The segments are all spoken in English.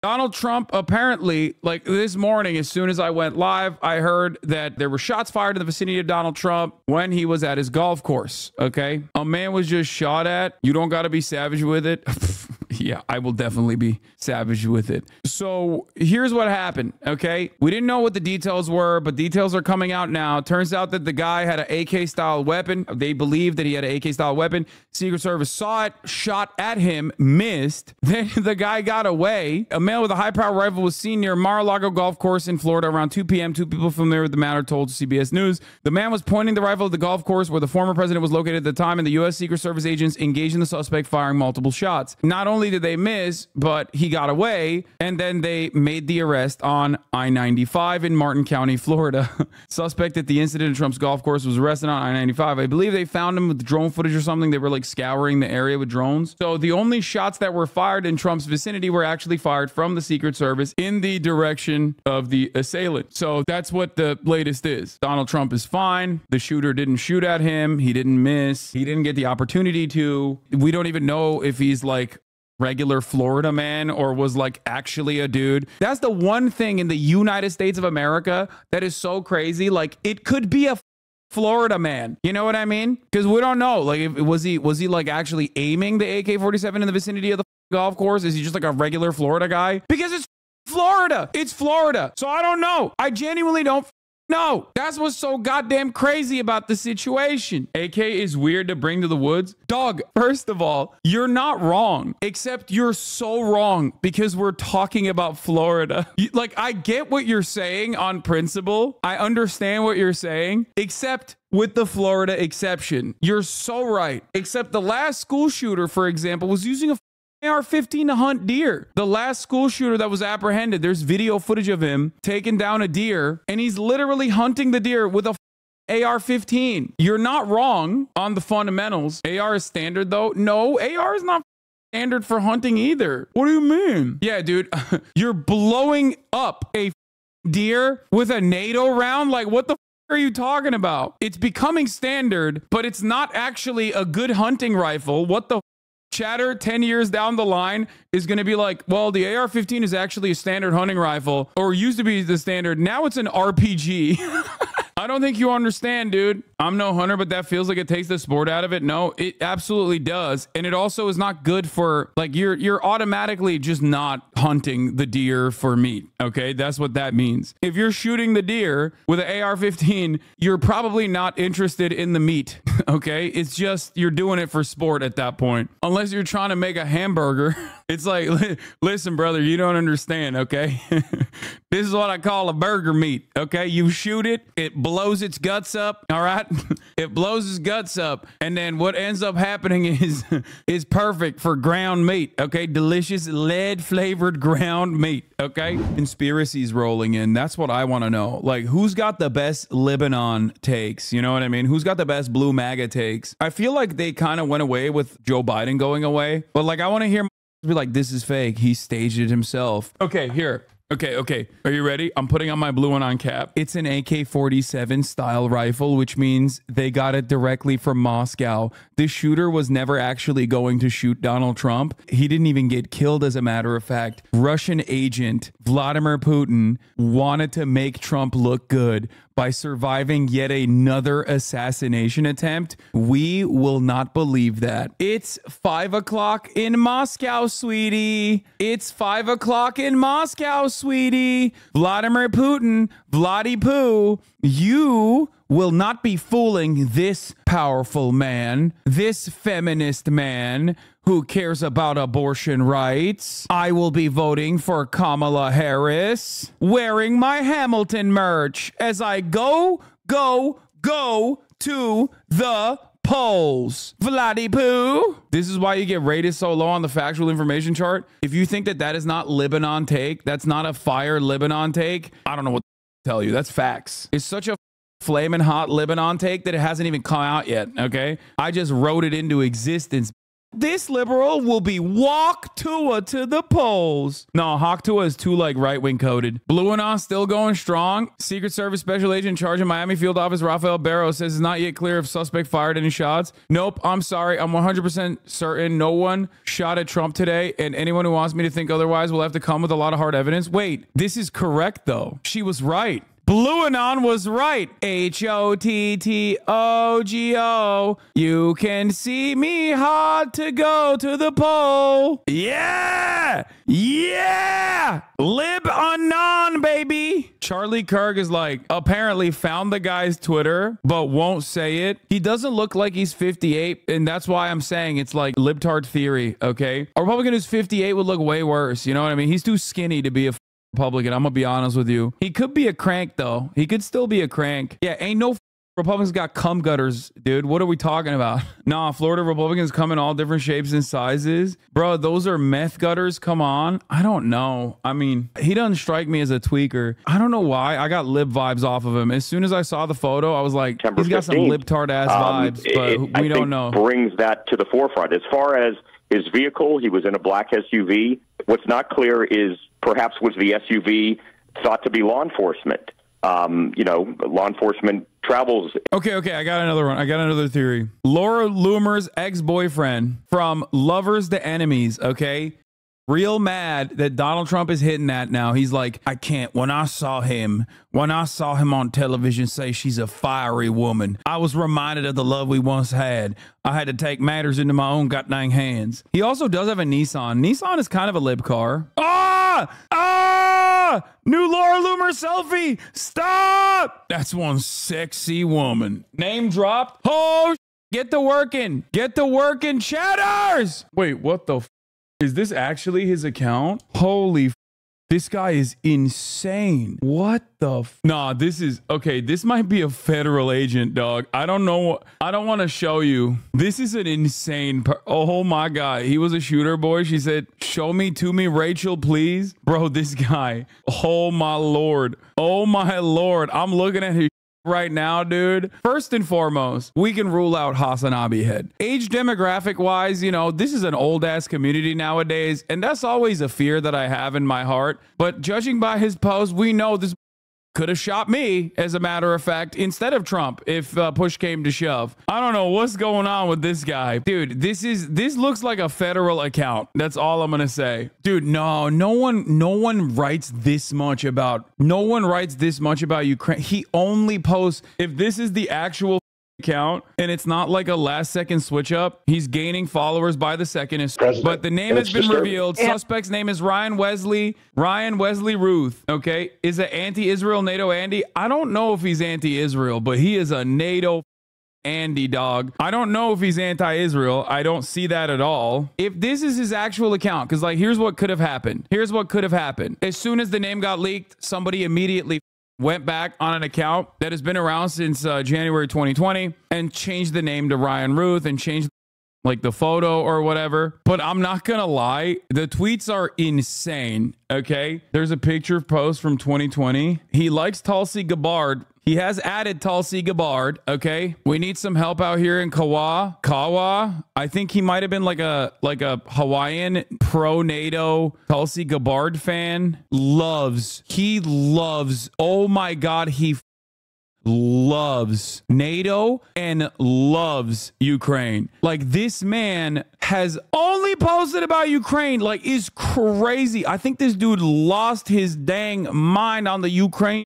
Donald Trump apparently, like this morning, as soon as I went live, I heard that there were shots fired in the vicinity of Donald Trump when he was at his golf course. Okay. A man was just shot at. You don't got to be savage with it. Yeah, I will definitely be savage with it. So here's what happened. Okay. We didn't know what the details were, but details are coming out now. It turns out that the guy had an AK style weapon. They believe that he had an AK style weapon. Secret Service saw it, shot at him, missed. Then the guy got away. A male with a high-powered rifle was seen near Mar-a-Lago Golf Course in Florida around 2 p.m. Two people familiar with the matter told CBS News. The man was pointing the rifle at the golf course where the former president was located at the time, and the U.S. Secret Service agents engaged in the suspect, firing multiple shots. Not only did they miss, but he got away, and then they made the arrest on I-95 in Martin County, Florida. Suspect at the incident at Trump's golf course was arrested on I-95. I believe they found him with drone footage or something. They were like scouring the area with drones. So the only shots that were fired in Trump's vicinity were actually fired from the Secret Service in the direction of the assailant. So that's what the latest is. Donald Trump is fine. The shooter didn't shoot at him. He didn't miss. He didn't get the opportunity to. We don't even know if he's like regular Florida man or was like actually a dude. That's the one thing in the United States of America that is so crazy. Like it could be a Florida man. You know what I mean? Because we don't know. Like, was he like actually aiming the AK-47 in the vicinity of the golf course? Is he just like a regular Florida guy? Because it's Florida. It's Florida. So I don't know. I genuinely don't know. That's what's so goddamn crazy about the situation. AK is weird to bring to the woods. Dog, first of all, you're not wrong, except you're so wrong because we're talking about Florida. Like, I get what you're saying on principle. I understand what you're saying, except with the Florida exception. You're so right. Except the last school shooter, for example, was using a AR-15 to hunt deer. The last school shooter that was apprehended, there's video footage of him taking down a deer, and he's literally hunting the deer with a AR-15. You're not wrong on the fundamentals. AR is standard though. No, AR is not standard for hunting either. What do you mean? Yeah, dude, you're blowing up a deer with a NATO round? Like, what the are you talking about? It's becoming standard, but it's not actually a good hunting rifle. What the chatter 10 years down the line is going to be like, well, the AR-15 is actually a standard hunting rifle, or used to be the standard. Now it's an RPG. I don't think you understand, dude. I'm no hunter, but that feels like it takes the sport out of it. No, it absolutely does. And it also is not good for, like, you're automatically just not hunting the deer for meat. Okay, that's what that means. If you're shooting the deer with an AR-15, you're probably not interested in the meat. Okay, it's just you're doing it for sport at that point. Unless you're trying to make a hamburger. It's like, listen, brother, you don't understand, okay? This is what I call a burger meat, okay? You shoot it, it blows its guts up, all right? It blows its guts up, and then what ends up happening is perfect for ground meat, okay? Delicious lead-flavored ground meat, okay? Conspiracies rolling in. That's what I want to know. Like, who's got the best Lebanon takes? You know what I mean? Who's got the best blue MAGA takes? I feel like they kind of went away with Joe Biden going away, but like I want to hear be like, this is fake. He staged it himself. Okay, here. Okay. Are you ready? I'm putting on my blue one on cap. It's an AK-47 style rifle, which means they got it directly from Moscow. The shooter was never actually going to shoot Donald Trump. He didn't even get killed, as a matter of fact. Russian agent Vladimir Putin wanted to make Trump look good by surviving yet another assassination attempt. We will not believe that. It's 5 o'clock in Moscow, sweetie. It's 5 o'clock in Moscow, sweetie. Vladimir Putin, Vladdy Poo, you will not be fooling this powerful man, this feminist man who cares about abortion rights. I will be voting for Kamala Harris, wearing my Hamilton merch as I go to the polls. Vladdy Poo. This is why you get rated so low on the factual information chart. If you think that that is not Lebanon take, that's not a fire Lebanon take, I don't know what to tell you. That's facts. It's such a flaming hot Lebanon take that it hasn't even come out yet, okay? I just wrote it into existence. this liberal will be walk Tua to the polls. No, Hawk Tua is too like right-wing coded. Blue Anon still going strong. Secret Service Special Agent in charge of Miami Field Office Rafael Barrow says it's not yet clear if suspect fired any shots. Nope, I'm sorry. I'm 100% certain no one shot at Trump today, and anyone who wants me to think otherwise will have to come with a lot of hard evidence. Wait, this is correct though. She was right. Blue Anon was right. HOTTOGO. You can see me hard to go to the poll. Yeah. Yeah. Lib Anon, baby. Charlie Kirk is like, apparently found the guy's Twitter, but won't say it. He doesn't look like he's 58. And that's why I'm saying it's like libtard theory. Okay. A Republican who's 58 would look way worse. You know what I mean? He's too skinny to be a Republican. I'm gonna be honest with you. He could be a crank though. He could still be a crank. Yeah, ain't no Republicans got cum gutters, dude. What are we talking about? Nah, Florida Republicans come in all different shapes and sizes. Bro, those are meth gutters. Come on. I don't know. I mean, he doesn't strike me as a tweaker. I don't know why. I got lib vibes off of him. As soon as I saw the photo, I was like, he's got some libtard ass vibes, but we don't know. Brings that to the forefront. As far as his vehicle, he was in a black SUV. What's not clear is perhaps was the SUV thought to be law enforcement. You know, law enforcement travels. Okay, I got another one. I got another theory. Laura Loomer's ex-boyfriend from Lovers to Enemies, okay? Real mad that Donald Trump is hitting that now. He's like, I can't. When I saw him on television say she's a fiery woman, I was reminded of the love we once had. I had to take matters into my own goddamn hands. He also does have a Nissan. Nissan is kind of a lib car. New Laura Loomer selfie. Stop. That's one sexy woman. Name dropped. Oh, get to working. Get to working, chatters. Wait, what the is this actually his account? Holy this guy is insane. What the nah, this is okay. This might be a federal agent, dog. I don't know. I don't want to show you. This is an insane. Oh my God. He was a shooter boy. She said, show me to me, Rachel, please. Bro, this guy. Oh my Lord. Oh my Lord. I'm looking at his right now, dude. First and foremost, we can rule out HasanAbi head. Age demographic wise, you know, this is an old ass community nowadays, and that's always a fear that I have in my heart. But judging by his post, we know this could have shot me, as a matter of fact, instead of Trump, if push came to shove. I don't know what's going on with this guy. Dude, this looks like a federal account. That's all I'm gonna say. Dude, no one writes this much about Ukraine. He only posts, if this is the actual account and it's not like a last second switch up, he's gaining followers by the second. But the name has been revealed. Suspect's name is Ryan Wesley Ruth. Okay, is an anti-Israel NATO Andy. I don't know if he's anti-Israel, but he is a NATO Andy, dog. I don't know if he's anti-Israel. I don't see that at all. If this is his actual account, because like here's what could have happened. As soon as the name got leaked, somebody immediately went back on an account that has been around since January 2020 and changed the name to Ryan Ruth and changed like the photo or whatever. But I'm not gonna lie, the tweets are insane. Okay, there's a picture post from 2020. He likes Tulsi Gabbard. He has added Tulsi Gabbard. Okay, we need some help out here in Kawa. I think he might have been like a Hawaiian pro NATO Tulsi Gabbard fan. He loves. Oh my God, he loves NATO and loves Ukraine. Like this man has only posted about Ukraine, like is crazy. I think this dude lost his dang mind on the Ukraine.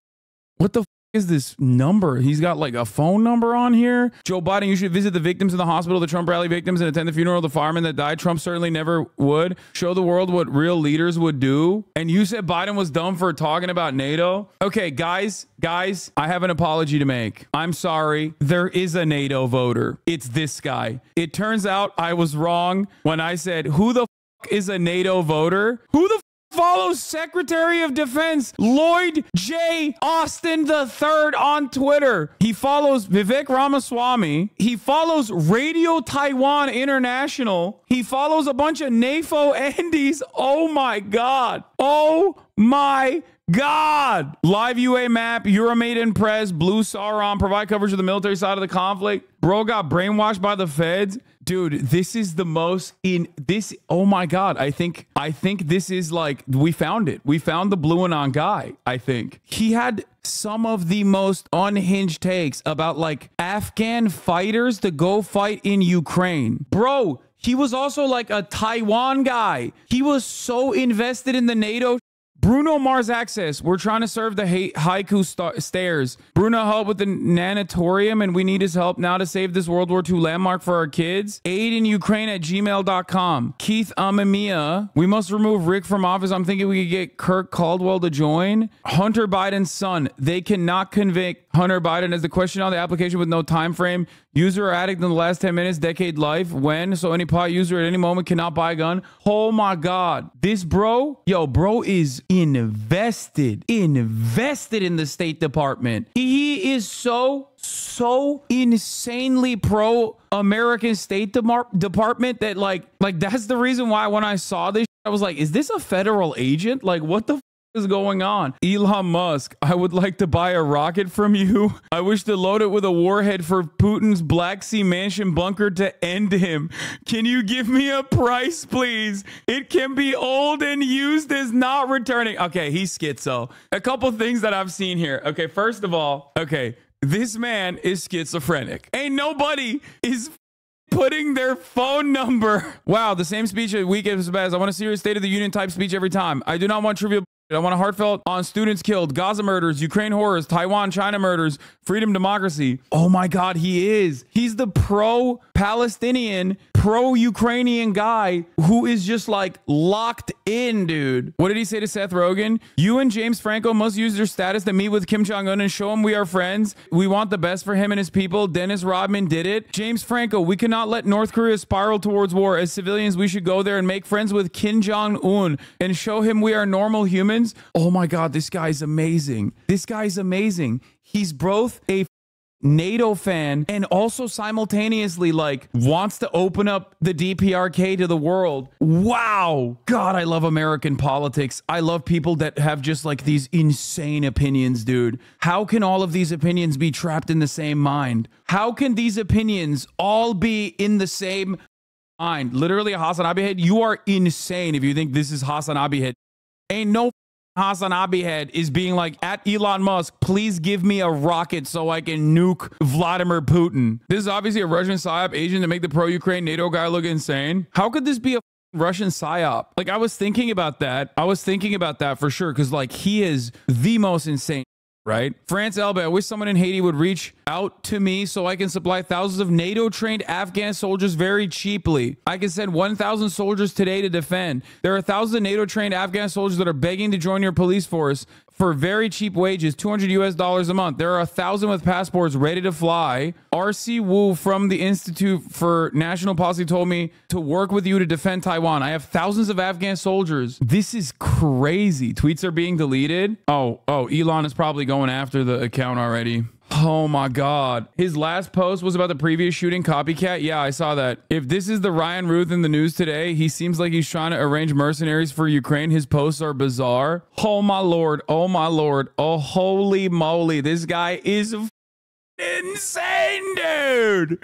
What the is this number? He's got like a phone number on here. Joe Biden, you should visit the victims in the hospital, the Trump rally victims, and attend the funeral of the fireman that died. Trump certainly never would. Show the world what real leaders would do. And you said Biden was dumb for talking about NATO. Okay, guys, I have an apology to make. I'm sorry. There is a NATO voter. It's this guy. It turns out I was wrong when I said, who the is a NATO voter? Who the follows Secretary of Defense Lloyd J. Austin III on Twitter? He follows Vivek Ramaswamy. He follows Radio Taiwan International. He follows a bunch of NAFO Andes. Oh my God. Oh my God. Live UA map, Euromaidan Press, Blue Sauron, provide coverage of the military side of the conflict. Bro got brainwashed by the feds. Dude, this is the most in this. Oh my God. I think this is like, we found it. We found the Blue Anon guy. I think he had some of the most unhinged takes about like Afghan fighters to go fight in Ukraine. Bro, he was also like a Taiwan guy. He was so invested in the NATO. Bruno Mars Access. We're trying to serve the haiku stairs. Bruno help with the nanatorium, and we need his help now to save this World War II landmark for our kids. Aid in Ukraine at gmail.com. Keith Amamiya. We must remove Rick from office. I'm thinking we could get Kirk Caldwell to join. Hunter Biden's son. They cannot convict Hunter Biden as the question on the application with no time frame. User or addict in the last 10 minutes, decade life, when? So any pot user at any moment cannot buy a gun. Oh my God. This bro, bro is invested in the State Department. He is so insanely pro-American State Department that like that's the reason why when I saw this, I was like, is this a federal agent? Like, what the is going on? Elon Musk, I would like to buy a rocket from you. I wish to load it with a warhead for Putin's Black Sea Mansion bunker to end him. Can you give me a price, please? It can be old and used as not returning. Okay, he's schizo. A couple things that I've seen here. Okay, first of all, this man is schizophrenic. Ain't nobody is putting their phone number. Wow, the same speech a week as best. I want a serious State of the Union type speech every time. I do not want trivial. I want a heartfelt on students killed, Gaza murders, Ukraine horrors, Taiwan, China murders, freedom, democracy. Oh my God, he is. He's the pro-Palestinian, pro-Ukrainian guy who is just like locked in, dude. What did he say to Seth Rogen? You and James Franco must use their status to meet with Kim Jong-un and show him we are friends. We want the best for him and his people. Dennis Rodman did it. James Franco, we cannot let North Korea spiral towards war. As civilians, we should go there and make friends with Kim Jong-un and show him we are normal humans. Oh my God, this guy's amazing. This guy's amazing. He's both a NATO fan and also simultaneously like wants to open up the DPRK to the world. Wow. God, I love American politics. I love people that have just like these insane opinions, dude. How can all of these opinions be trapped in the same mind? How can these opinions all be in the same mind? Literally a HasanAbi head. You are insane if you think this is HasanAbi head. Ain't no HasanAbi head is being like, at Elon Musk, please give me a rocket so I can nuke Vladimir Putin. This is obviously a Russian PSYOP agent to make the pro-Ukraine NATO guy look insane. How could this be a Russian PSYOP? Like, I was thinking about that. For sure, because like he is the most insane. Right? France Elba, I wish someone in Haiti would reach out to me so I can supply thousands of NATO-trained Afghan soldiers very cheaply. I can send 1,000 soldiers today to defend. There are thousands of NATO-trained Afghan soldiers that are begging to join your police force for very cheap wages, $200 a month. There are 1,000 with passports ready to fly. R.C. Wu from the Institute for National Policy told me to work with you to defend Taiwan. I have thousands of Afghan soldiers. This is crazy. Tweets are being deleted. Oh, Elon is probably going after the account already. Oh my God. His last post was about the previous shooting copycat. Yeah, I saw that. If this is the Ryan Ruth in the news today, he seems like he's trying to arrange mercenaries for Ukraine. His posts are bizarre. Oh my Lord. Oh my Lord. Oh, holy moly. This guy is insane, dude.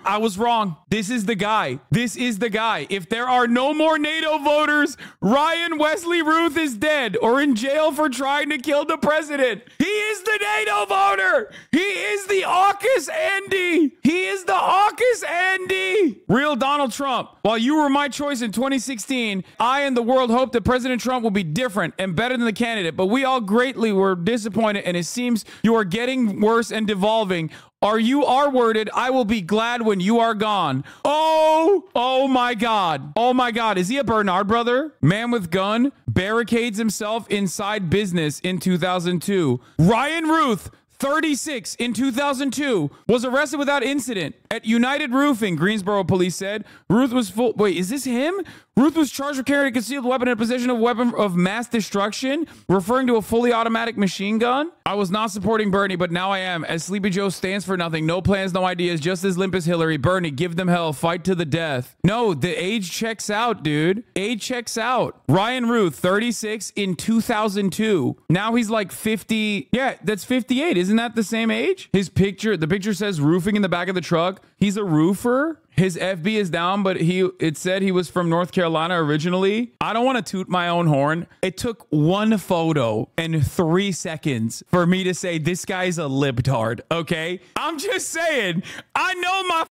I was wrong. This is the guy. This is the guy. If there are no more NATO voters, Ryan Wesley Ruth is dead or in jail for trying to kill the president. He is the NATO voter. He is the AUKUS Andy. He is the AUKUS Andy. Real Donald Trump. While you were my choice in 2016, I and the world hope that President Trump will be different and better than the candidate, but we all greatly were disappointed, and it seems you are getting worse and devolving. Are you R-worded? I will be glad when you are gone. Oh my God. Oh my God. Is he a Bernard brother? Man with gun barricades himself inside business in 2002. Ryan Ruth, 36 in 2002, was arrested without incident at United Roofing, Greensboro police said. Ruth was full. Wait, is this him? Ruth was charged with carrying a concealed weapon in possession of a weapon of mass destruction, referring to a fully automatic machine gun. I was not supporting Bernie, but now I am. As Sleepy Joe stands for nothing, no plans, no ideas, just as limp as Hillary. Bernie, give them hell, fight to the death. No, the age checks out, dude. Age checks out. Ryan Ruth, 36 in 2002. Now he's like 50. Yeah, that's 58. Isn't that the same age? His picture, the picture says roofing in the back of the truck. He's a roofer. His FB is down, but it said he was from North Carolina originally. I don't want to toot my own horn. It took one photo and 3 seconds for me to say this guy's a libtard, okay? I'm just saying, I know my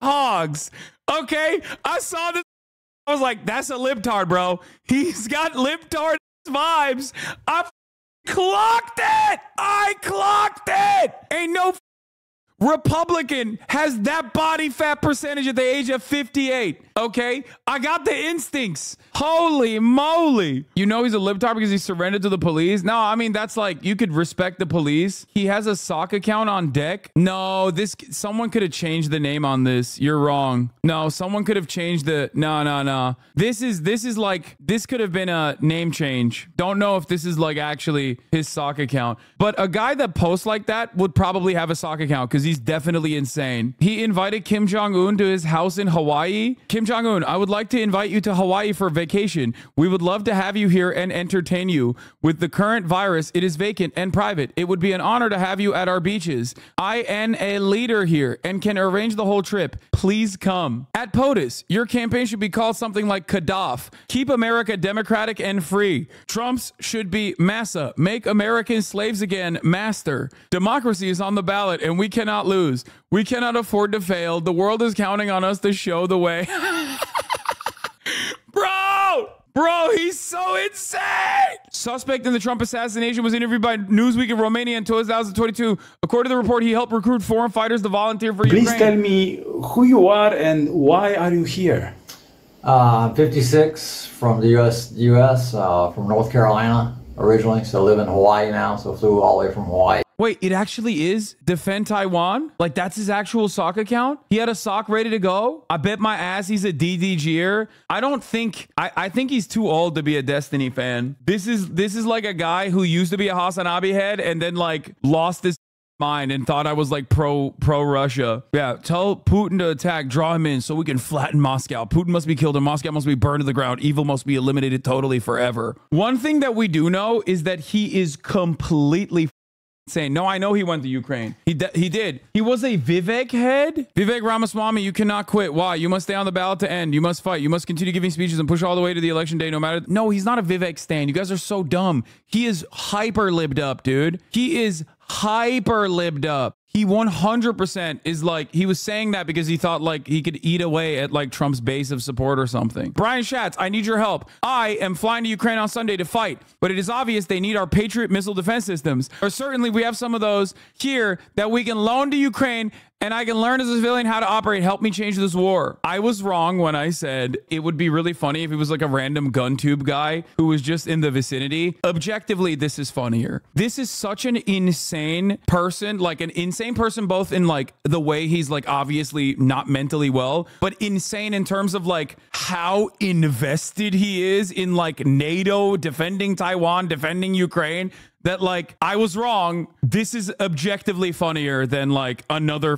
hogs, okay? I saw this. I was like, that's a libtard, bro. He's got libtard vibes. I clocked it. I clocked it. Ain't no Republican has that body fat percentage at the age of 58. Okay, I got the instincts. Holy moly. You know he's a libtard because he surrendered to the police? No, I mean, that's like, you could respect the police. He has a sock account on deck. No, someone could have changed the name on this. You're wrong. No, someone could have changed no. This could have been a name change. Don't know if this is like actually his sock account. But a guy that posts like that would probably have a sock account because he's definitely insane. He invited Kim Jong-un to his house in Hawaii. Kim Jong-un, I would like to invite you to Hawaii for vacation. We would love to have you here and entertain you. With the current virus, it is vacant and private. It would be an honor to have you at our beaches. I am a leader here and can arrange the whole trip. Please come. At POTUS, your campaign should be called something like Kadaf. Keep America democratic and free. Trump's should be Massa. Make Americans slaves again. Master. Democracy is on the ballot and we cannot lose. We cannot afford to fail. The world is counting on us to show the way. Bro, he's so insane. Suspect in the Trump assassination was interviewed by Newsweek in Romania in 2022. According to the report, he helped recruit foreign fighters to volunteer for Ukraine. Please tell me who you are and why are you here? I'm 56 from the U.S., from North Carolina originally, so I live in Hawaii now, so flew all the way from Hawaii. Wait, it actually is Defend Taiwan? Like, that's his actual sock account? He had a sock ready to go? I bet my ass he's a DDGer. I think he's too old to be a Destiny fan. This is like a guy who used to be a HasanAbi head and then like lost his mind and thought I was like pro Russia. Yeah, tell Putin to attack, draw him in so we can flatten Moscow. Putin must be killed and Moscow must be burned to the ground. Evil must be eliminated totally forever. One thing that we do know is that he is completely insane. No, I know he went to Ukraine. He did. He was a Vivek head. Vivek Ramaswamy, you cannot quit. Why? You must stay on the ballot to end. You must fight. You must continue giving speeches and push all the way to the election day no matter. No, he's not a Vivek stan. You guys are so dumb. He is hyper libbed up, dude. He is hyper libbed up. He 100% is like, he was saying that because he thought like he could eat away at like Trump's base of support or something. Brian Schatz, I need your help. I am flying to Ukraine on Sunday to fight, but it is obvious they need our Patriot missile defense systems. Or certainly we have some of those here that we can loan to Ukraine and I can learn as a civilian how to operate. Help me change this war. I was wrong when I said it would be really funny if he was like a random gun tube guy who was just in the vicinity. Objectively, this is funnier. This is such an insane person, like an insane person, both in like the way he's like obviously not mentally well, but insane in terms of like how invested he is in like NATO, defending Taiwan, defending Ukraine, that like I was wrong. This is objectively funnier than like another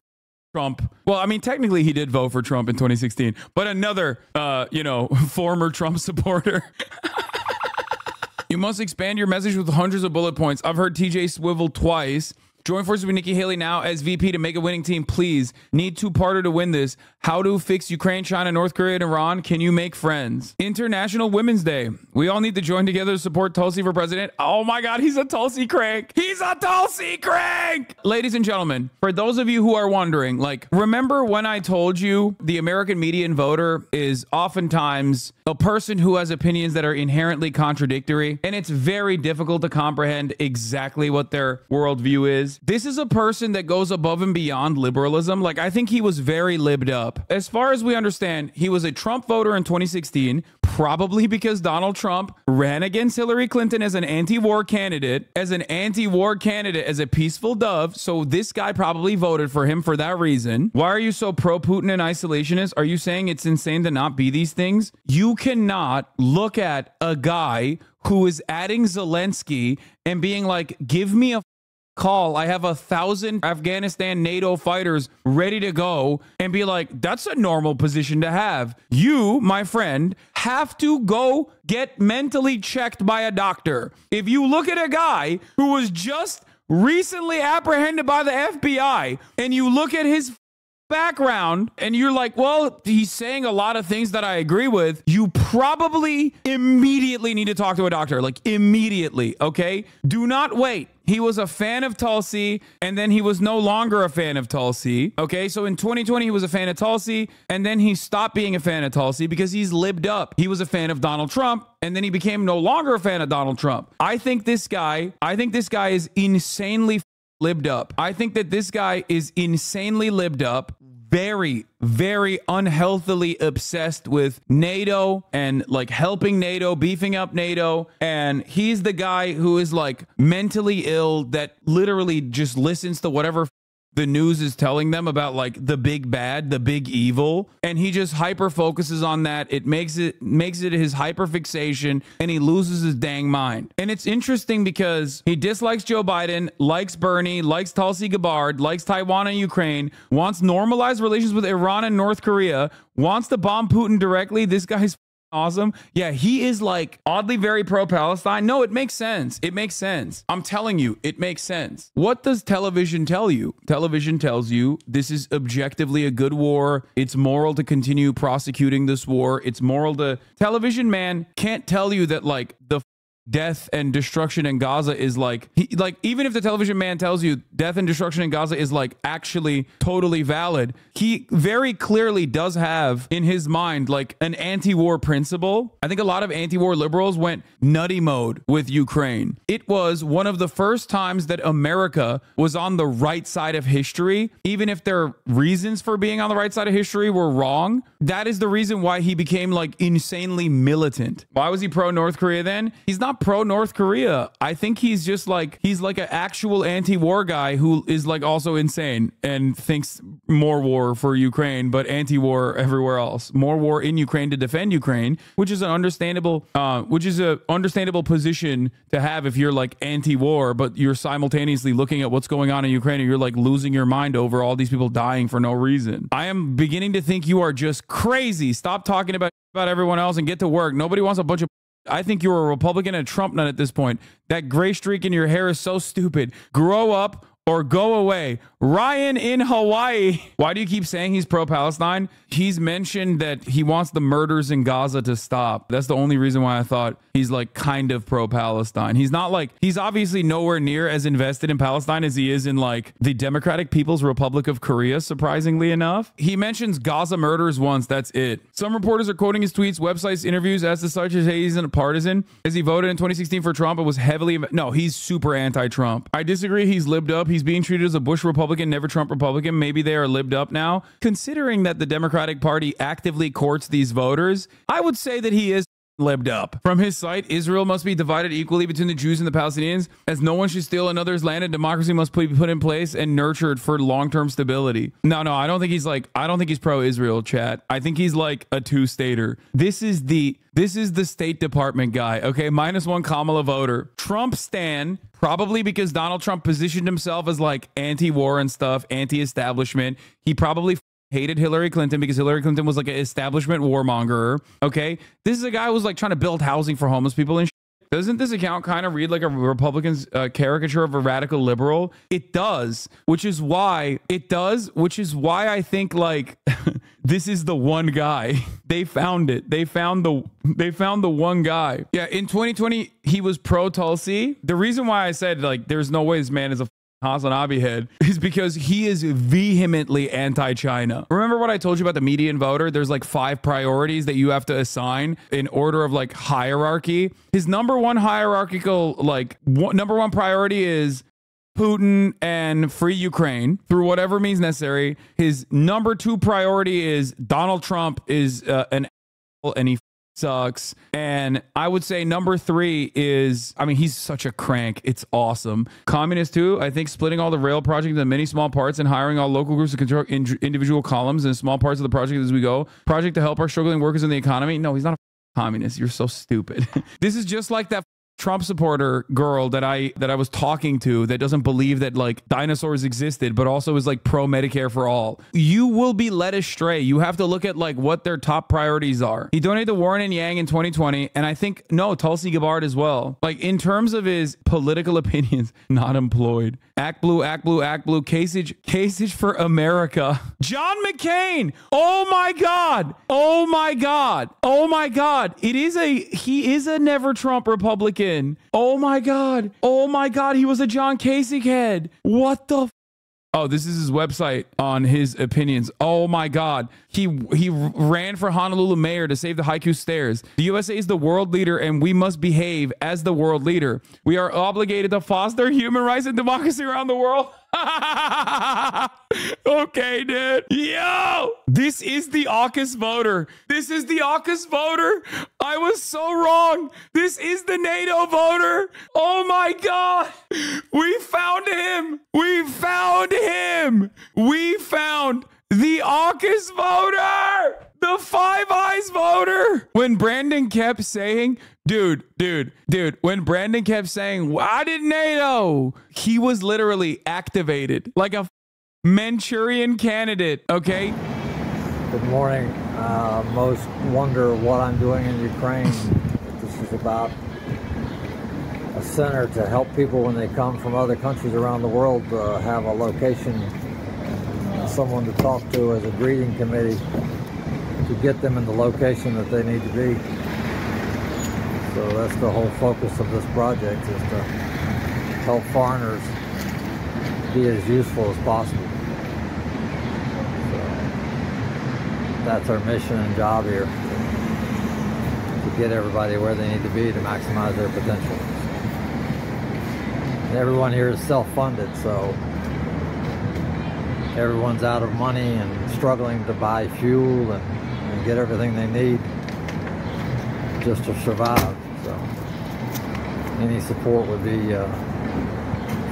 Trump. Well, I mean, technically he did vote for Trump in 2016, but another, former Trump supporter. You must expand your message with hundreds of bullet points. I've heard TJ swivel twice. Join forces with Nikki Haley now as VP to make a winning team, please. Need two-parter to win this. How to fix Ukraine, China, North Korea, and Iran. Can you make friends? International Women's Day. We all need to join together to support Tulsi for president. Oh my God, he's a Tulsi crank. He's a Tulsi crank. Ladies and gentlemen, for those of you who are wondering, like, remember when I told you the American median voter is oftentimes a person who has opinions that are inherently contradictory, and it's very difficult to comprehend exactly what their worldview is. This is a person that goes above and beyond liberalism. Like, I think he was very libbed up. As far as we understand, he was a Trump voter in 2016, probably because Donald Trump ran against Hillary Clinton as an anti-war candidate, as a peaceful dove. So this guy probably voted for him for that reason. Why are you so pro-Putin and isolationist? Are you saying it's insane to not be these things? You cannot look at a guy who is adding Zelensky and being like, give me a call. I have 1,000 Afghanistan NATO fighters ready to go, and be like, that's a normal position to have. You, my friend, have to go get mentally checked by a doctor. If you look at a guy who was just recently apprehended by the FBI and you look at his background and you're like, well, he's saying a lot of things that I agree with, you probably immediately need to talk to a doctor. Like immediately, okay? Do not wait. He was a fan of Tulsi, and then he was no longer a fan of Tulsi. Okay, so in 2020, he was a fan of Tulsi, and then he stopped being a fan of Tulsi because he's libbed up. He was a fan of Donald Trump, and then he became no longer a fan of Donald Trump. I think this guy is insanely libbed up. I think that this guy is insanely libbed up. Very, very unhealthily obsessed with NATO and like helping NATO, beefing up NATO. And he's the guy who is like mentally ill that literally just listens to whatever the news is telling them about like the big bad, the big evil. And he just hyper focuses on that. It makes it his hyper fixation and he loses his dang mind. And it's interesting because he dislikes Joe Biden, likes Bernie, likes Tulsi Gabbard, likes Taiwan and Ukraine, wants normalized relations with Iran and North Korea, wants to bomb Putin directly. This guy's awesome. Yeah, he is like oddly very pro-Palestine. No, it makes sense. It makes sense. I'm telling you, it makes sense. What does television tell you? Television tells you this is objectively a good war. It's moral to continue prosecuting this war. It's moral to... Television, man, can't tell you that like the death and destruction in Gaza is like, even if the television man tells you death and destruction in Gaza is like actually totally valid, he very clearly does have in his mind like an anti-war principle. I think a lot of anti-war liberals went nutty mode with Ukraine. It was one of the first times that America was on the right side of history, even if their reasons for being on the right side of history were wrong. That is the reason why he became like insanely militant. Why was he pro North Korea then? He's not pro North Korea. I think he's just like, he's like an actual anti-war guy who is like also insane and thinks more war for Ukraine, but anti-war everywhere else. More war in Ukraine to defend Ukraine, which is an understandable, position to have if you're like anti-war, but you're simultaneously looking at what's going on in Ukraine and you're like losing your mind over all these people dying for no reason. I am beginning to think you are just crazy. Stop talking about everyone else and get to work. Nobody wants a bunch of... I think you're a Republican and a Trump nut at this point. That gray streak in your hair is so stupid. Grow up or go away. Ryan in Hawaii. Why do you keep saying he's pro-Palestine? He's mentioned that he wants the murders in Gaza to stop. That's the only reason why I thought he's like kind of pro-Palestine. He's not like, he's obviously nowhere near as invested in Palestine as he is in like the Democratic People's Republic of Korea, surprisingly enough. He mentions Gaza murders once, that's it. Some reporters are quoting his tweets, websites, interviews as to such as he's a partisan. As he voted in 2016 for Trump, it was heavily... No, he's super anti-Trump. I disagree. He's libbed up. He's being treated as a Bush Republican, never Trump Republican. Maybe they are libbed up now. Considering that the Democratic Party actively courts these voters, I would say that he is libbed up. From his site, Israel must be divided equally between the Jews and the Palestinians, as no one should steal another's land, and democracy must be put in place and nurtured for long-term stability. No, I don't think he's pro-Israel, chat. I think he's like a two-stater. This is the State Department guy, okay? -1 Kamala voter. Trump stan, probably because Donald Trump positioned himself as like anti-war and stuff, anti-establishment. He probably hated Hillary Clinton because Hillary Clinton was like an establishment warmonger, okay? This is a guy who was like trying to build housing for homeless people and shit. Doesn't this account kind of read like a Republican's caricature of a radical liberal? It does, which is why I think like this is the one guy. They found it. They found the one guy. Yeah, in 2020 he was pro Tulsi. The reason why I said like there's no way this man is a HasanAbi head is because he is vehemently anti-China. Remember what I told you about the median voter? There's like 5 priorities that you have to assign in order of like hierarchy. His number one hierarchical, like number one priority is Putin and free Ukraine through whatever means necessary. His number 2 priority is Donald Trump is an asshole and he sucks. And I would say number 3 is, I mean, he's such a crank. It's awesome. Communist 2, I think splitting all the rail project into many small parts and hiring all local groups to control individual columns and small parts of the project as we go. Project to help our struggling workers in the economy. No, he's not a communist. You're so stupid. This is just like that Trump supporter girl that I was talking to that doesn't believe that like dinosaurs existed, but also is like pro Medicare for all. You will be led astray. You have to look at like what their top priorities are. He donated to Warren and Yang in 2020, and I think Tulsi Gabbard as well. Like in terms of his political opinions, not employed. Act blue, act blue, act blue. Kasich for America. John McCain. Oh my God. Oh my God. Oh my God. He is a never Trump Republican. Oh my God. Oh my God. He was a John Kasich head. What the Oh, this is his website on his opinions. Oh my God. He ran for Honolulu mayor to save the Haiku Stairs. The USA is the world leader and we must behave as the world leader. We are obligated to foster human rights and democracy around the world. Okay, dude. Yo, this is the AUKUS voter. This is the AUKUS voter. I was so wrong. This is the NATO voter. Oh my God. We found him. We found him. We found the AUKUS voter. The Five Eyes voter. When Brandon kept saying, dude, when Brandon kept saying, why did NATO? He was literally activated like a Manchurian candidate, okay? Good morning. Most wonder what I'm doing in Ukraine. This is about a center to help people when they come from other countries around the world have a location, someone to talk to as a greeting committee to get them in the location that they need to be. So that's the whole focus of this project, is to help foreigners be as useful as possible. So that's our mission and job here, to get everybody where they need to be to maximize their potential. And everyone here is self-funded, so everyone's out of money and struggling to buy fuel and get everything they need just to survive. So any support would be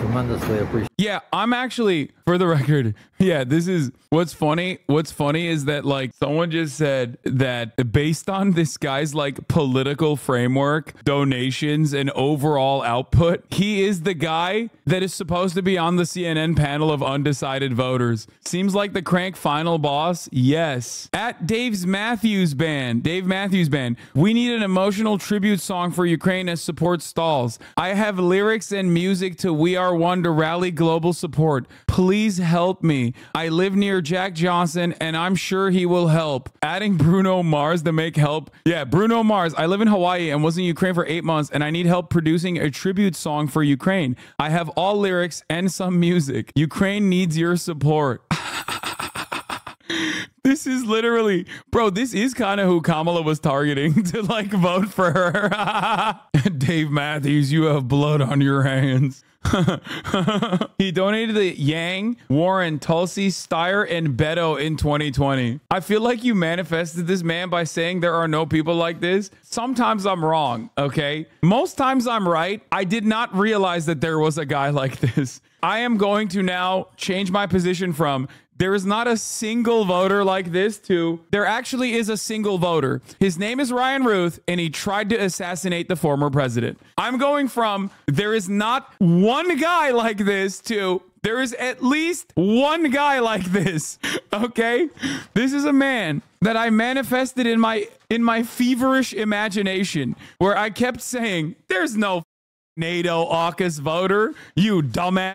tremendously appreciated. Yeah, I'm actually, for the record, yeah, this is what's funny. What's funny is that like someone just said that based on this guy's like political framework, donations, and overall output, he is the guy that is supposed to be on the CNN panel of undecided voters. Seems like the crank final boss. Yes. At Dave Matthews Band, we need an emotional tribute song for Ukraine as support stalls. I have lyrics and music to We Are One to rally global support. Please help me. I live near Jack Johnson and I'm sure he will help. Adding Bruno Mars to make help. Yeah, Bruno Mars. I live in Hawaii and was in Ukraine for 8 months and I need help producing a tribute song for Ukraine. I have all lyrics and some music. Ukraine needs your support. This is literally, bro, this is kind of who Kamala was targeting to like vote for her. Dave Matthews, you have blood on your hands. He donated to Yang, Warren, Tulsi, Steyer, and Beto in 2020. I feel like you manifested this man by saying there are no people like this. Sometimes I'm wrong, okay? Most times I'm right. I did not realize that there was a guy like this. I am going to now change my position from there is not a single voter like this to there actually is a single voter. His name is Ryan Ruth, and he tried to assassinate the former president. I'm going from there is not one guy like this to there is at least one guy like this. Okay? This is a man that I manifested in my feverish imagination where I kept saying, there's no NATO AUKUS voter, you dumbass.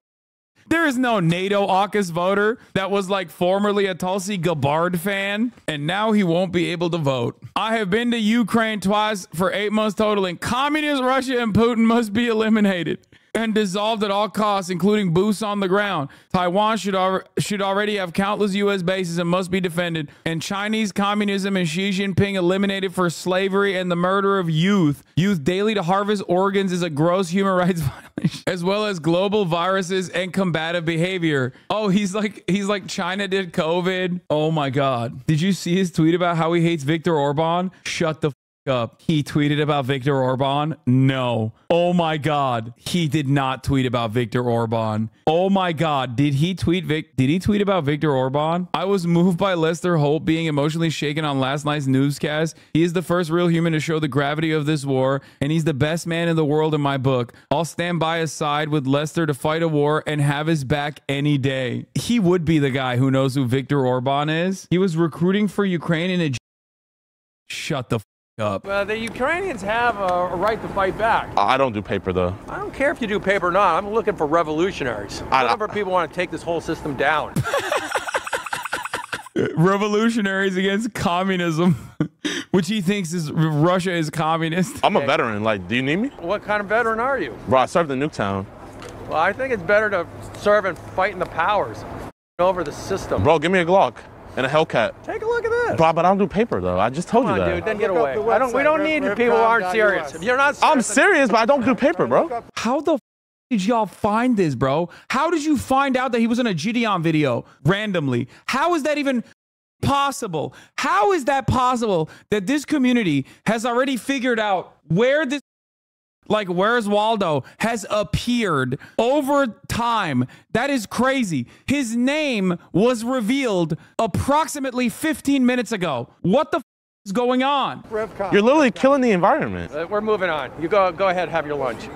There is no NATO AUKUS voter that was like formerly a Tulsi Gabbard fan, and now he won't be able to vote. I have been to Ukraine twice for 8 months total, and communist Russia and Putin must be eliminated and dissolved at all costs, including boots on the ground. Taiwan should already have countless U.S. bases and must be defended. And Chinese communism and Xi Jinping eliminated for slavery and the murder of youth. Youth daily to harvest organs is a gross human rights violation, as well as global viruses and combative behavior. Oh, he's like China did COVID. Oh my God. Did you see his tweet about how he hates Viktor Orban? Shut the up. He tweeted about Viktor Orban? No. Oh my God. He did not tweet about Viktor Orban. Oh my God. Did he tweet about Viktor Orban? I was moved by Lester Holt being emotionally shaken on last night's newscast. He is the first real human to show the gravity of this war, and he's the best man in the world in my book. I'll stand by his side with Lester to fight a war and have his back any day. He would be the guy who knows who Viktor Orban is. He was recruiting for Ukraine in a... Shut the up. The Ukrainians have a right to fight back. I don't do paper, though. I don't care if you do paper or not. I'm looking for revolutionaries. Whatever people want to take this whole system down. Revolutionaries against communism, which he thinks is Russia is communist. I'm a veteran. Like, do you need me? What kind of veteran are you? Bro, I served in Nuketown. Well, I think it's better to serve and fight in the powers over the system. Bro, give me a Glock and a Hellcat. Take a look at this. Bro, but I don't do paper, though. I just told you that. Dude, then get away. We don't need people who aren't serious. If you're not serious, I'm serious, but I don't do paper, bro. How the did y'all find this, bro? How did you find out that he was in a Gideon video randomly? How is that even possible? How is that possible that this community has already figured out where this, like, Where's Waldo has appeared over time? That is crazy. His name was revealed approximately 15 minutes ago. What the is going on? You're literally killing the environment. We're moving on. You go ahead, have your lunch.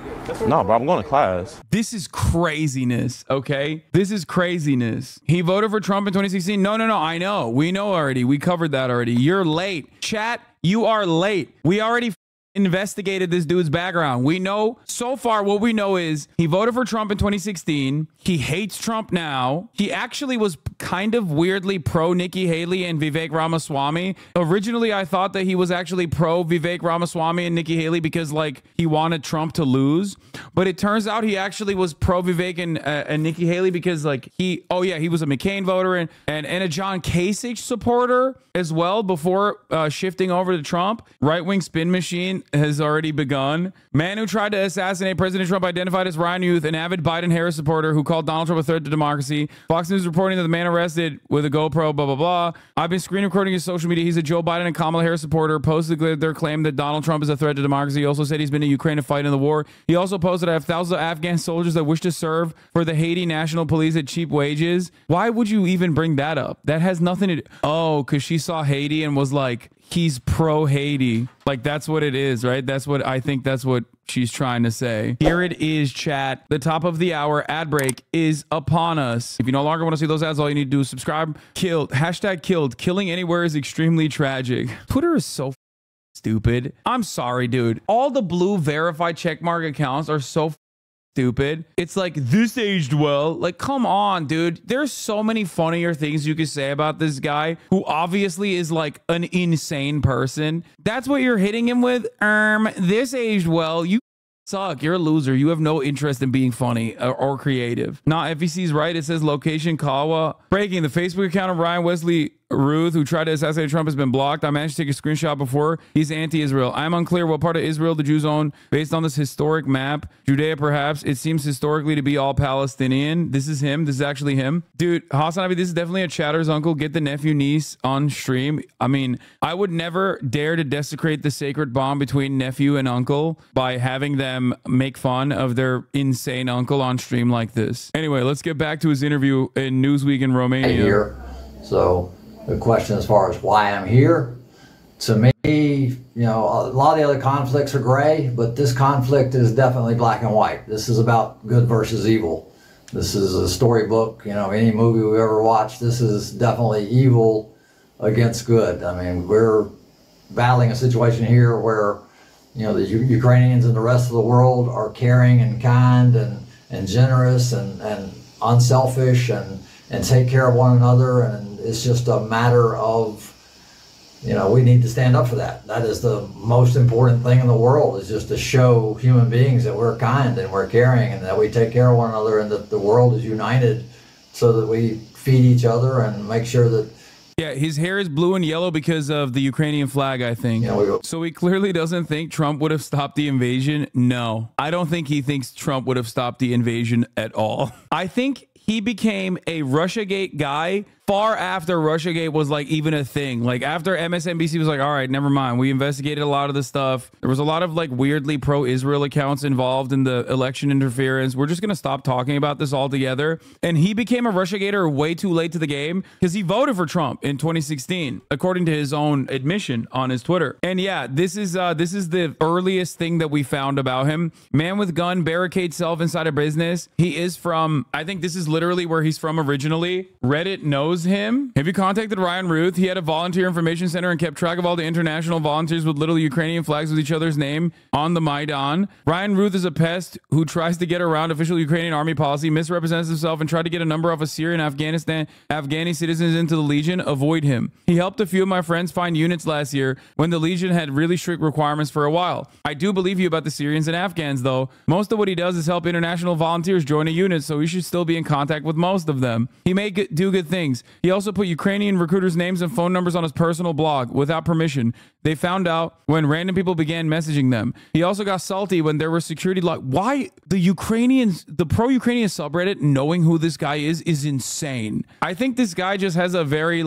No, bro, I'm going to class. This is craziness, okay? This is craziness. He voted for Trump in 2016. No, I know. We know already. We covered that already. You're late. Chat, you are late. We already investigated this dude's background. We know so far what we know is he voted for Trump in 2016. He hates Trump now. He actually was kind of weirdly pro Nikki Haley and Vivek Ramaswamy. Originally, I thought that he was actually pro Vivek Ramaswamy and Nikki Haley because, like, he wanted Trump to lose. But it turns out he actually was pro Vivek and Nikki Haley because, like, he was a McCain voter and a John Kasich supporter as well before shifting over to Trump. Right-wing spin machine has already begun. Man who tried to assassinate President Trump identified as Ryan Youth, an avid Biden-Harris supporter who called Donald Trump a threat to democracy. Fox News reporting that the man arrested with a GoPro, blah, blah, blah. I've been screen recording his social media. He's a Joe Biden and Kamala Harris supporter. Posted their claim that Donald Trump is a threat to democracy. He also said he's been in Ukraine to fight in the war. He also posted, I have thousands of Afghan soldiers that wish to serve for the Haiti National Police at cheap wages. Why would you even bring that up? That has nothing to do. Oh, because she saw Haiti and was like, he's pro Haiti. Like, that's what it is, right? That's what I think that's what she's trying to say. Here it is, chat. The top of the hour ad break is upon us. If you no longer want to see those ads, all you need to do is subscribe. Killed. Hashtag killed. Killing anywhere is extremely tragic. Twitter is so stupid. I'm sorry, dude. All the blue verified checkmark accounts are so stupid. It's like, this aged well. Like, come on, dude. There's so many funnier things you could say about this guy who obviously is like an insane person. That's what you're hitting him with. This aged well. You suck. You're a loser. You have no interest in being funny or creative. Nah, FEC's right. It says location Kawa. Breaking. The Facebook account of Ryan Wesley Ruth, who tried to assassinate Trump, has been blocked. I managed to take a screenshot before. He's anti-Israel. I'm unclear what part of Israel the Jews own based on this historic map. Judea, perhaps. It seems historically to be all Palestinian. This is him. This is actually him. Dude, HasanAbi, this is definitely a chatter's uncle. Get the nephew niece on stream. I mean, I would never dare to desecrate the sacred bond between nephew and uncle by having them make fun of their insane uncle on stream like this. Anyway, let's get back to his interview in Newsweek in Romania. Here. So the question as far as why I'm here, to me, you know, a lot of the other conflicts are gray, but this conflict is definitely black and white. This is about good versus evil. This is a storybook, you know, any movie we ever watched, this is definitely evil against good. I mean, we're battling a situation here where, you know, the Ukrainians and the rest of the world are caring and kind and generous and unselfish and take care of one another, and it's just a matter of, you know, we need to stand up for that. That is the most important thing in the world, is just to show human beings that we're kind and we're caring and that we take care of one another and that the world is united so that we feed each other and make sure that. Yeah, his hair is blue and yellow because of the Ukrainian flag, I think. So he clearly doesn't think Trump would have stopped the invasion. No, I don't think he thinks Trump would have stopped the invasion at all. I think he became a Russiagate guy far after Russiagate was like even a thing. Like after MSNBC was like, all right, never mind. We investigated a lot of the stuff. There was a lot of like weirdly pro-Israel accounts involved in the election interference. We're just going to stop talking about this altogether. And he became a Russiagator way too late to the game because he voted for Trump in 2016, according to his own admission on his Twitter. And yeah, this is the earliest thing that we found about him. Man with gun barricades self inside a business. He is from, I think this is literally where he's from originally. Reddit knows him. Have you contacted Ryan Ruth? He had a volunteer information center and kept track of all the international volunteers with little Ukrainian flags with each other's name on the Maidan. Ryan Ruth is a pest who tries to get around official Ukrainian army policy, misrepresents himself, and tried to get a number off of Syrian and Afghani citizens into the Legion. Avoid him. He helped a few of my friends find units last year when the Legion had really strict requirements for a while. I do believe you about the Syrians and Afghans, though. Most of what he does is help international volunteers join a unit, so he should still be in contact with most of them. He may do good things. He also put Ukrainian recruiters' names and phone numbers on his personal blog without permission. They found out when random people began messaging them. He also got salty when there were security why the Ukrainians, the pro-Ukrainian subreddit, knowing who this guy is insane. I think this guy just has a very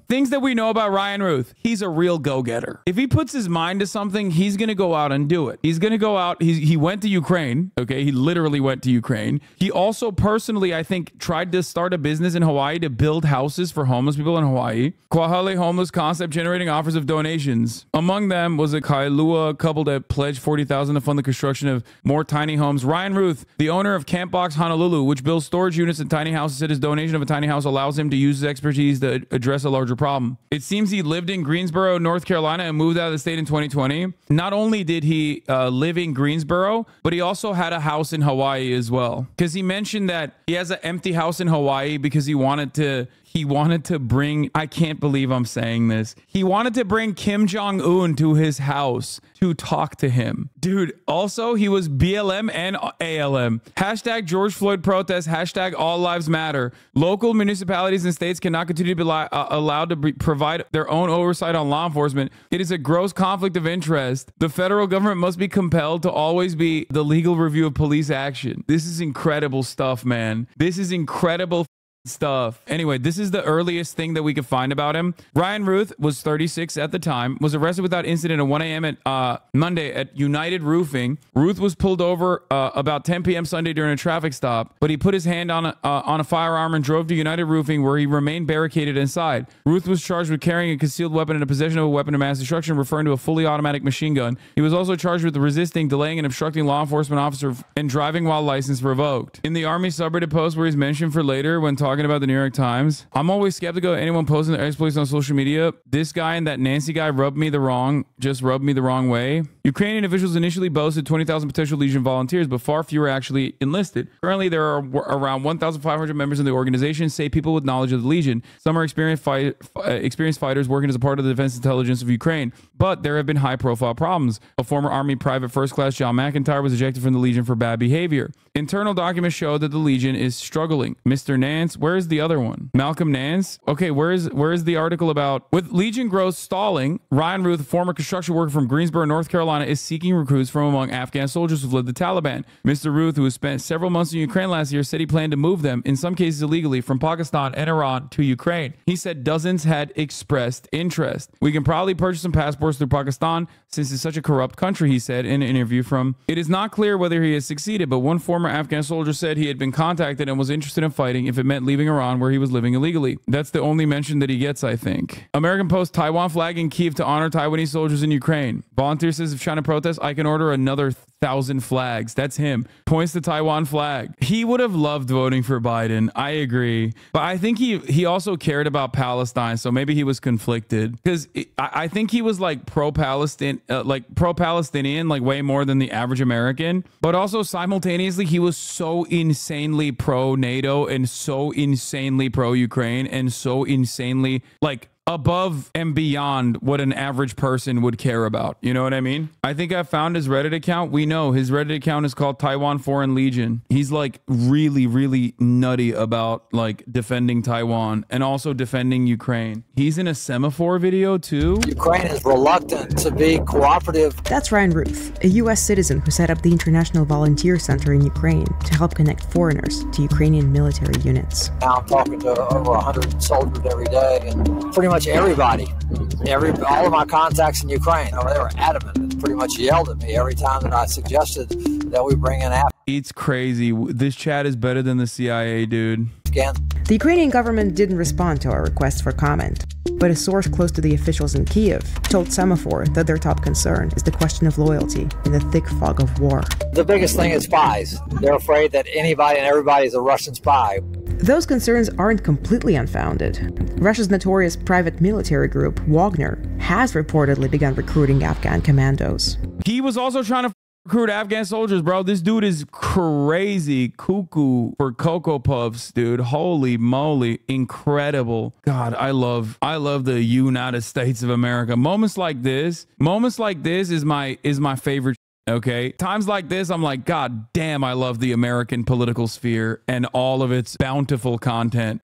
things that we know about Ryan Ruth. He's a real go-getter. If he puts his mind to something, he's going to go out and do it. He's going to go out. He went to Ukraine. Okay. He literally went to Ukraine. He also personally, I think, tried to start a business in Hawaii to build houses for homeless people in Hawaii. Kwahale homeless concept generating offers of donations. Among them was a Kailua couple that pledged $40,000 to fund the construction of more tiny homes. Ryan Ruth, the owner of Camp Box Honolulu, which builds storage units and tiny houses, said his donation of a tiny house allows him to use his expertise to address a larger problem. It seems he lived in Greensboro, North Carolina, and moved out of the state in 2020. Not only did he live in Greensboro, but he also had a house in Hawaii as well. Because he mentioned that he has an empty house in Hawaii because he wanted to bring, I can't believe I'm saying this. He wanted to bring Kim Jong-un to his house to talk to him. Dude, also he was BLM and ALM. Hashtag George Floyd protest, hashtag all lives matter. Local municipalities and states cannot continue to be allowed to provide their own oversight on law enforcement. It is a gross conflict of interest. The federal government must be compelled to always be the legal review of police action. This is incredible stuff, man. This is incredible stuff. Anyway, this is the earliest thing that we could find about him. Ryan Ruth was 36 at the time, was arrested without incident at 1 a.m. at Monday at United Roofing. Ruth was pulled over about 10 p.m. Sunday during a traffic stop, but he put his hand on a firearm and drove to United Roofing, where he remained barricaded inside. Ruth was charged with carrying a concealed weapon and a possession of a weapon of mass destruction, referring to a fully automatic machine gun. He was also charged with resisting, delaying, and obstructing law enforcement officer and driving while license revoked. In the Army subreddit post where he's mentioned for later when talking about the New York Times, I'm always skeptical of anyone posting their exploits on social media. This guy and that Nancy guy rubbed me the wrong way. Ukrainian officials initially boasted 20,000 potential Legion volunteers, but far fewer actually enlisted. Currently, there are around 1,500 members in the organization, say people with knowledge of the Legion. Some are experienced fighters working as a part of the defense intelligence of Ukraine, but there have been high-profile problems. A former Army private first class, John McIntyre, was ejected from the Legion for bad behavior. Internal documents show that the Legion is struggling. Mr. Nance, where's the other one? Malcolm Nance? Okay, where's the article about? With Legion growth stalling, Ryan Ruth, a former construction worker from Greensboro, North Carolina, is seeking recruits from among Afghan soldiers who fled the Taliban. Mr. Ruth, who has spent several months in Ukraine last year, said he planned to move them, in some cases illegally, from Pakistan and Iran to Ukraine. He said dozens had expressed interest. We can probably purchase some passports through Pakistan since it's such a corrupt country, he said in an interview from. It is not clear whether he has succeeded, but one former Afghan soldier said he had been contacted and was interested in fighting if it meant leaving Iran, where he was living illegally. That's the only mention that he gets, I think. American Post, Taiwan flag in Kyiv to honor Taiwanese soldiers in Ukraine. Volunteer says if China protests, I can order another 1,000 flags. That's him. Points to Taiwan flag. He would have loved voting for Biden. I agree. But I think he also cared about Palestine, so maybe he was conflicted. Because I think he was like pro-Palestinian, like way more than the average American. But also simultaneously, he was so insanely pro-NATO and so insanely pro-Ukraine and so insanely like above and beyond what an average person would care about. You know what I mean? I think I found his Reddit account. We know his Reddit account is called Taiwan Foreign Legion. He's like really, really nutty about like defending Taiwan and also defending Ukraine. He's in a semaphore video too. Ukraine is reluctant to be cooperative. That's Ryan Ruth, a U.S. citizen who set up the International Volunteer Center in Ukraine to help connect foreigners to Ukrainian military units. Now I'm talking to over 100 soldiers every day, and pretty much everybody, all of my contacts in Ukraine, they were adamant and pretty much yelled at me every time that I suggested that we bring in Afghans. It's crazy. This chat is better than the CIA, dude. The Ukrainian government didn't respond to our request for comment, but a source close to the officials in Kiev told Semaphore that their top concern is the question of loyalty in the thick fog of war. The biggest thing is spies. They're afraid that anybody and everybody is a Russian spy. Those concerns aren't completely unfounded. Russia's notorious private military group, Wagner, has reportedly begun recruiting Afghan commandos. He was also trying to recruit Afghan soldiers, bro. This dude is crazy cuckoo for Cocoa Puffs, dude. Holy moly. Incredible. God, I love the United States of America. Moments like this is my favorite. Okay. Times like this, I'm like, God damn, I love the American political sphere and all of its bountiful content.